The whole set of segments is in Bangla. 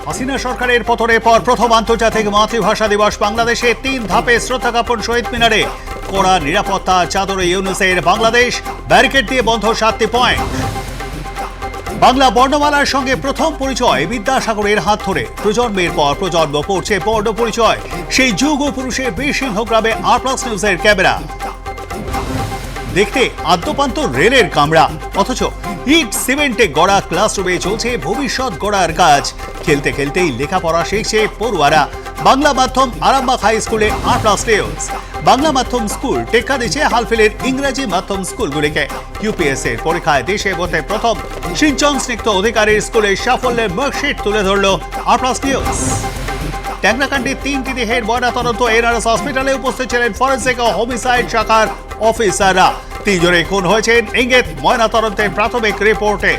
হাসিনা সরকারের পতনের পর প্রথম আন্তর্জাতিক মাতৃভাষা দিবস বাংলাদেশে 3 ধাপে শ্রদ্ধা জ্ঞাপন শহীদ মিনারে। কড়া নিরাপত্তা চাদরে ইউনুসের বাংলাদেশ, ব্যারিকেড দিয়ে বন্ধ 7টি পয়েন্ট। বাংলা বর্ণমালার সঙ্গে প্রথম পরিচয় বিদ্যাসাগরের হাত ধরে। প্রজন্মের পর প্রজন্ম পড়ছে বর্ণ পরিচয়। সেই যুগ পুরুষে বীরসিংহগ্রামে আর+ নিউজের ক্যামেরা। দেখতে আদ্যপান্ত রেলের কামরা, অথচ ইট সিমেন্টে গড়া ক্লাসরুমে চলছে ভবিষ্যৎ গড়ার কাজ। খেলতে খেলতেই লেখাপড়া শিখছে পড়ুয়ারা। বাংলা মাধ্যম আরামবাগ হাই স্কুলে আর+ নিউজ। বাংলা মাধ্যম স্কুল টেক্কা দিচ্ছে হালফিলের ইংরেজি মাধ্যম স্কুলগুলিকে। ইউপিএসসির পরীক্ষায় দেশে বোতে প্রথম সিঞ্চন স্নিগ্ধ অধিকারীর স্কুলে সাফল্যের মার্কশিট তুলে ধরল আর+ নিউজ। ট্যাংরাকাণ্ডে 3টি দেহের ময়নাতদন্ত এনআরএস হসপিটালে উপস্থিত ছিলেন ফরেন্সিক ও হোমিসাইড শাখার অফিসাররা। 3 জনে খুন হয়েছেন ইঙ্গিত ময়নাতদন্তের প্রাথমিক রিপোর্টে।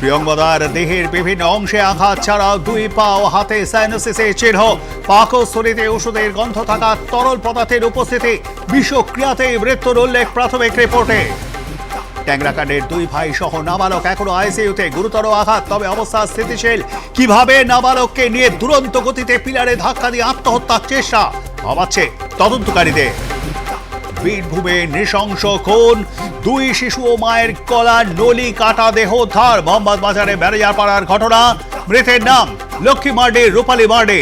প্রিয়ঙ্গদার দেহের বিভিন্ন অংশে আঘাত ছাড়াও 2 পা ও হাতে সাইনোসিসের চিহ্ন। পাকস্থলীতে ওষুধের গন্ধ থাকা তরল পদার্থের উপস্থিতি। বিষক্রিয়াতে মৃত্যুর উল্লেখ প্রাথমিক রিপোর্টে। ট্যাংরাকাণ্ডের 2 ভাই সহ নাবালক এখনো আইসিইউতে, গুরুতর আঘাত, তবে অবস্থা স্থিতিশীল। কিভাবে নাবালককে নিয়ে দুরন্ত গতিতে পিলারে ধাক্কা দিয়ে আত্মহত্যার চেষ্টা, ভাবাচ্ছে তদন্তকারীদের। বীরভূমে নৃশংস খুন, 2 শিশু ও মায়ের গলা নলি কাটা দেহ উদ্ধার। মোহাম্মদ বাজারে ব্যারিয়ার পাড়ার ঘটনা। মৃতের নাম লক্ষ্মী মার্ডি, রূপালী মার্ডি।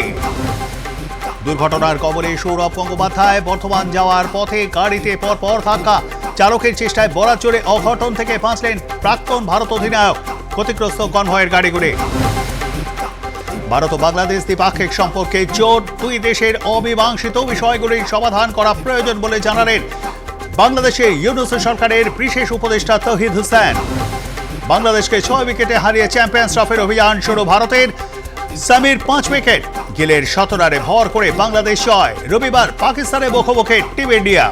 দুর্ঘটনার কবলে সৌরভ গঙ্গোপাধ্যায়। বর্ধমান যাওয়ার পথে গাড়িতে পরপর ধাক্কা। চালকের চেষ্টায় বরাচরে অঘটন থেকে বাঁচলেন প্রাক্তন ভারত অধিনায়ক। ক্ষতিগ্রস্ত কনভয়ের গাড়িগুলি। ভারত ও বাংলাদেশ দ্বিপাক্ষিক সম্পর্কে জোট। 2 দেশের অমীমাংসিত বিষয়গুলির সমাধান করা প্রয়োজন বলে জানালেন বাংলাদেশে ইউনুস সরকারের বিশেষ উপদেষ্টা তৌহিদ হোসেন। বাংলাদেশকে 6 উইকেটে হারিয়ে চ্যাম্পিয়ন্স ট্রফির অভিযান শুরু ভারতের। সামির 5 উইকেট, গিলের 17 রানে ভর করে বাংলাদেশ জয়। রবিবার পাকিস্তানের মুখোমুখি টিম ইন্ডিয়া।